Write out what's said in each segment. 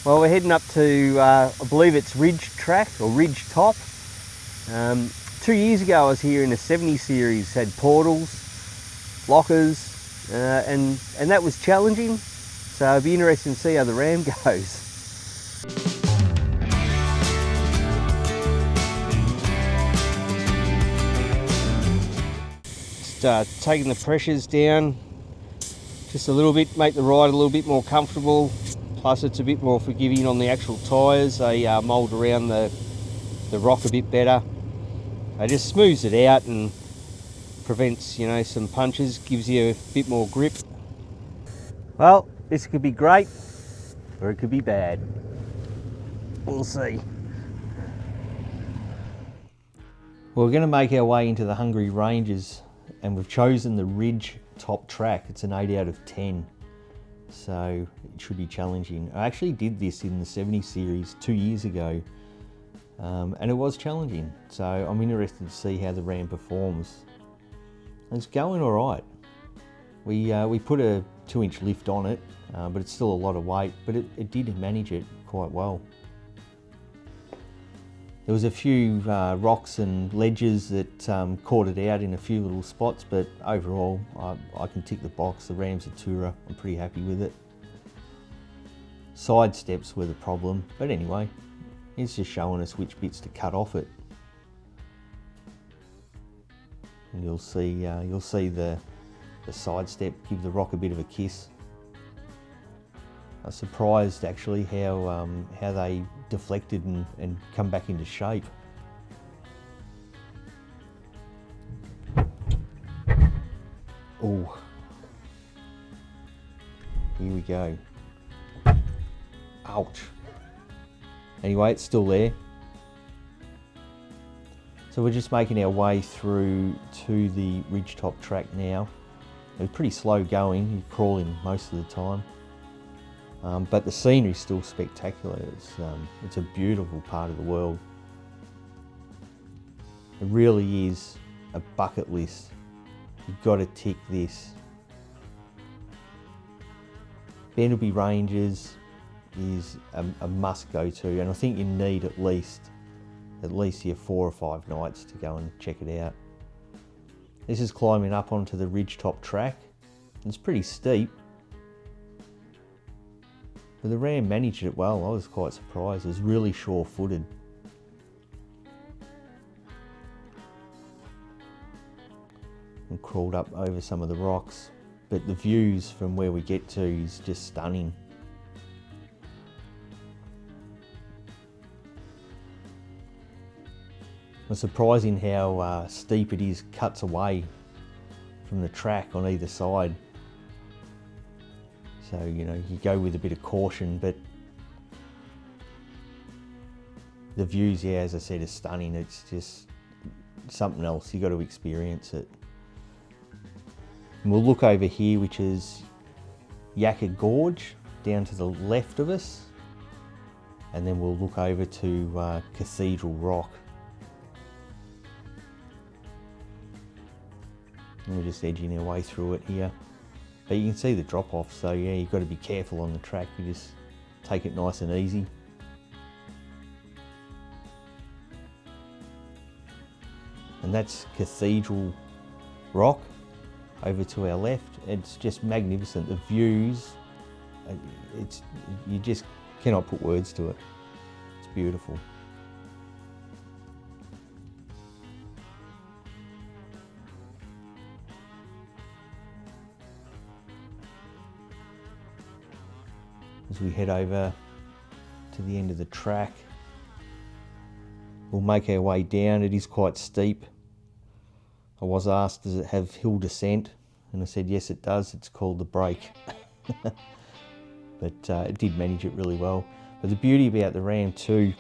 Well, we're heading up to, I believe it's Ridge Track or Ridge Top. 2 years ago I was here in the 70 series, had portals, lockers, and that was challenging. So it'll be interesting to see how the ram goes. Just taking the pressures down just a little bit, make the ride a little bit more comfortable. Plus it's a bit more forgiving on the actual tyres. They mould around the rock a bit better. It just smooths it out and prevents, you know, some punches, gives you a bit more grip. Well, this could be great or it could be bad. We'll see. Well, we're going to make our way into the Bendleby Ranges and we've chosen the Ridge Top track. It's an 8 out of 10. So it should be challenging. I actually did this in the 70 series 2 years ago and it was challenging. So I'm interested to see how the ram performs. It's going all right. We put a 2-inch lift on it, but it's still a lot of weight, but it did manage it quite well. There was a few rocks and ledges that caught it out in a few little spots, but overall I can tick the box. The ram's a tourer, I'm pretty happy with it. Side steps were the problem, but anyway, it's just showing us which bits to cut off it. And you'll see the side step give the rock a bit of a kiss. I was surprised actually how they deflected and come back into shape. Oh, here we go. Ouch. Anyway, it's still there. So we're just making our way through to the Ridgetop track now. It was pretty slow going, you're crawling most of the time. But the scenery's still spectacular. It's a beautiful part of the world. It really is a bucket list. You've got to tick this. Bendleby Ranges is a must go to, and I think you need at least your 4 or 5 nights to go and check it out. This is climbing up onto the Ridgetop track. It's pretty steep, but the ram managed it well. I was quite surprised. It was really sure-footed. And crawled up over some of the rocks, but the views from where we get to is just stunning. It's surprising how steep it is, cuts away from the track on either side. So, you know, you go with a bit of caution, but the views, yeah, as I said, are stunning. It's just something else. You've got to experience it. And we'll look over here, which is Umhauer Gorge, down to the left of us. And then we'll look over to Cathedral Rock. And we're just edging our way through it here. But you can see the drop off, so yeah, you've got to be careful on the track. You just take it nice and easy. And that's Cathedral Rock over to our left. It's just magnificent. The views, you just cannot put words to it. It's beautiful. As we head over to the end of the track, we'll make our way down. It is quite steep. I was asked, does it have hill descent? And I said, yes, it does. It's called the break. But it did manage it really well. But the beauty about the Ram too,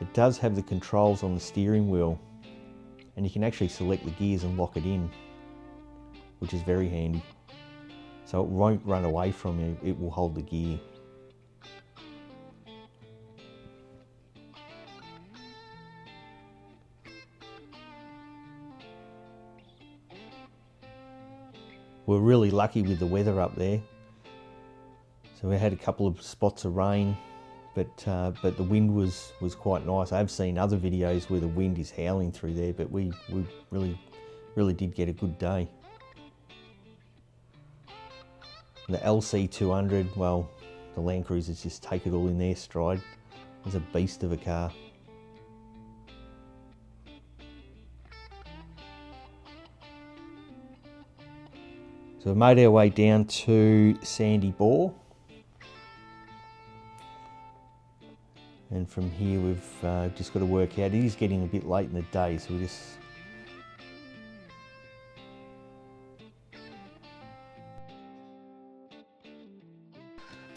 it does have the controls on the steering wheel, and you can actually select the gears and lock it in, which is very handy. So it won't run away from you, it will hold the gear. We're really lucky with the weather up there. So we had a couple of spots of rain, but the wind was quite nice. I have seen other videos where the wind is howling through there, but we really did get a good day. The LC200, well, the Land Cruisers just take it all in their stride. It's a beast of a car. So we made our way down to Sandy Bore. And from here we've just got to work out, it is getting a bit late in the day, so we just...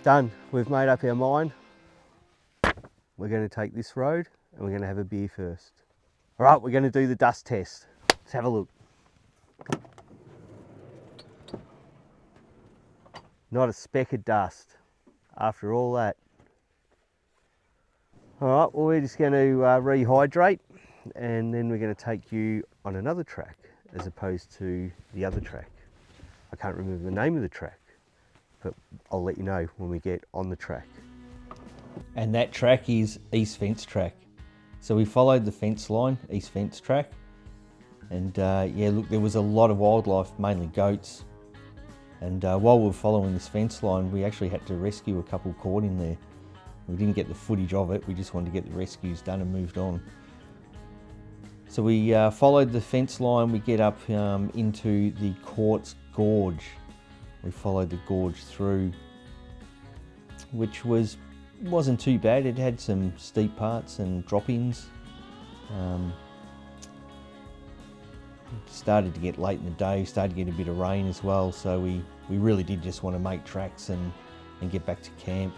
Done. We've made up our mind. We're going to take this road and we're going to have a beer first. All right, we're going to do the dust test. Let's have a look. Not a speck of dust after all that. All right, well, we're just going to rehydrate, and then we're going to take you on another track as opposed to the other track. I can't remember the name of the track, but I'll let you know when we get on the track. And that track is East Fence Track. So we followed the fence line, East Fence Track, and yeah, look, there was a lot of wildlife, mainly goats. And while we were following this fence line, we actually had to rescue a couple caught in there. We didn't get the footage of it, we just wanted to get the rescues done and moved on. So we followed the fence line, we get up into the Quartz Gorge. We followed the gorge through, which wasn't too bad. It had some steep parts and drop-ins. Started to get late in the day, started to get a bit of rain as well, so we really did just want to make tracks and get back to camp.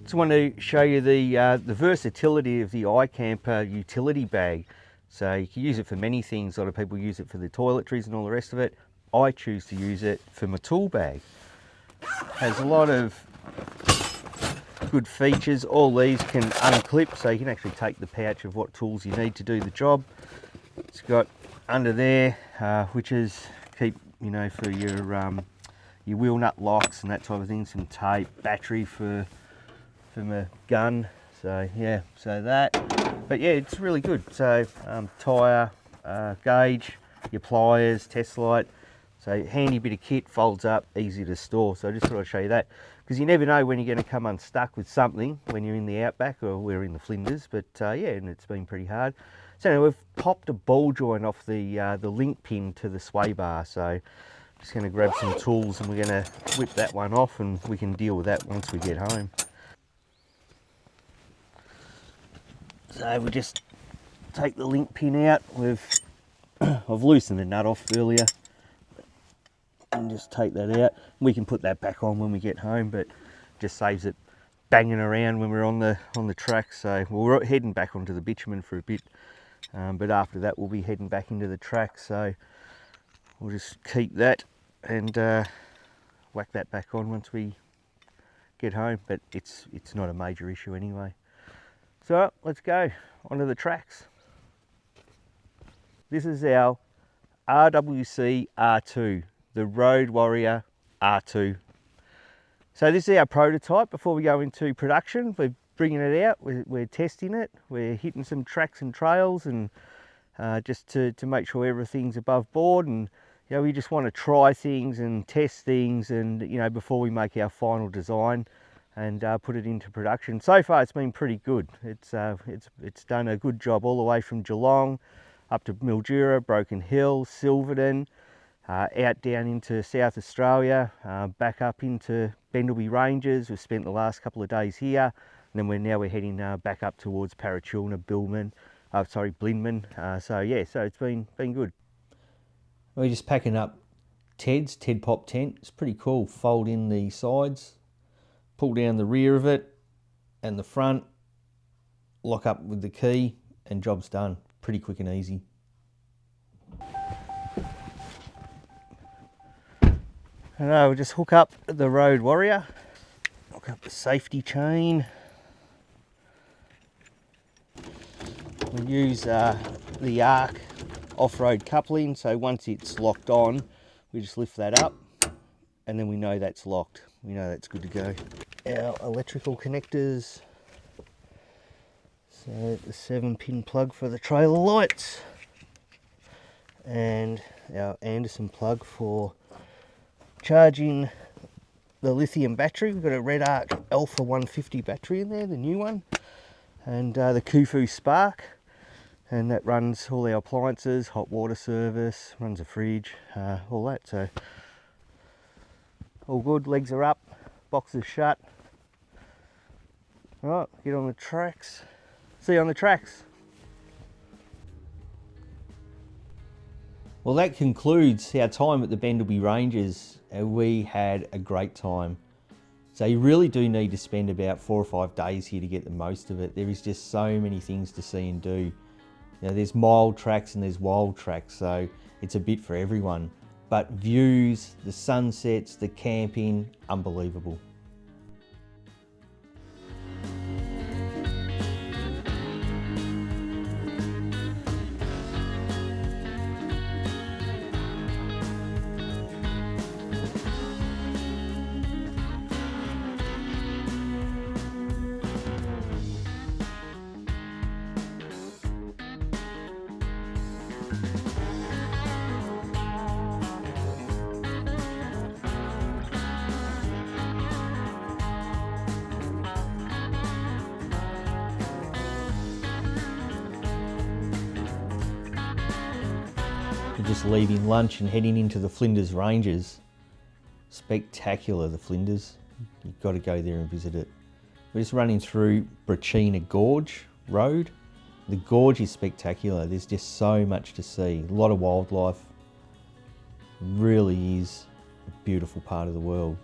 Just want to show you the versatility of the iCamper utility bag. So you can use it for many things. A lot of people use it for the toiletries and all the rest of it. I choose to use it for my tool bag. Has a lot of good features. All these can unclip, so you can actually take the pouch of what tools you need to do the job. It's got under there, which is keep, you know, for your wheel nut locks and that type of thing. Some tape, battery for my gun, so yeah, so that, but yeah, it's really good. So tyre, gauge, your pliers, test light, so handy bit of kit, folds up, easy to store. So I just thought I'd show you that, because you never know when you're going to come unstuck with something when you're in the outback, or we're in the Flinders, but yeah, and it's been pretty hard. So anyway, we've popped a ball joint off the link pin to the sway bar, so just going to grab some tools and we're going to whip that one off, and we can deal with that once we get home. So we just take the link pin out. I've loosened the nut off earlier, and just take that out. We can put that back on when we get home, but just saves it banging around when we're on the track. So we're heading back onto the bitumen for a bit, but after that we'll be heading back into the track. So we'll just keep that and whack that back on once we get home. But it's not a major issue anyway. So let's go onto the tracks. This is our RWC R2, the Road Warrior R2. So this is our prototype before we go into production. We're bringing it out, we're testing it, we're hitting some tracks and trails, and just to make sure everything's above board. And you know, we just want to try things and test things, and you know, before we make our final design and put it into production. So far it's been pretty good. It's done a good job all the way from Geelong up to Mildura, Broken Hill, Silverton, out down into South Australia, back up into Bendleby Ranges. We've spent the last couple of days here, and then we're heading back up towards Parachulna, Blindman. So yeah, so it's been good. We're just packing up Ted Pop tent. It's pretty cool. Fold in the sides, pull down the rear of it and the front, lock up with the key, and job's done. Pretty quick and easy. And we'll just hook up the Road Warrior, hook up the safety chain. We use the arc off-road coupling, so once it's locked on, we just lift that up and then we know that's locked. We know that's good to go. Our electrical connectors, so the 7-pin plug for the trailer lights, and our Anderson plug for charging the lithium battery. We've got a Red Arc Alpha 150 battery in there, the new one, and the Kufu Spark, and that runs all our appliances, hot water service, runs a fridge, all that. So all good, legs are up, box is shut. All right, get on the tracks. See you on the tracks. Well, that concludes our time at the Bendleby Ranges. We had a great time. So you really do need to spend about 4 or 5 days here to get the most of it. There is just so many things to see and do. You know, there's mild tracks and there's wild tracks, so it's a bit for everyone. But views, the sunsets, the camping, unbelievable. Just leaving lunch and heading into the Flinders Ranges. Spectacular, the Flinders. You've got to go there and visit it. We're just running through Brachina Gorge Road. The gorge is spectacular. There's just so much to see. A lot of wildlife. Really is a beautiful part of the world.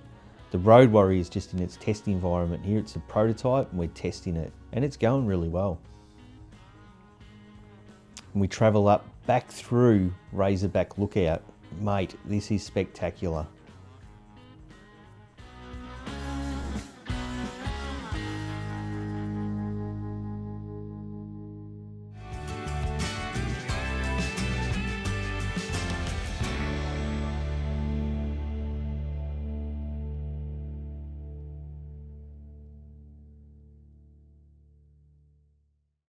The Road Warrior is just in its test environment here. It's a prototype and we're testing it, and it's going really well. And we travel up back through Razorback Lookout. Mate, this is spectacular.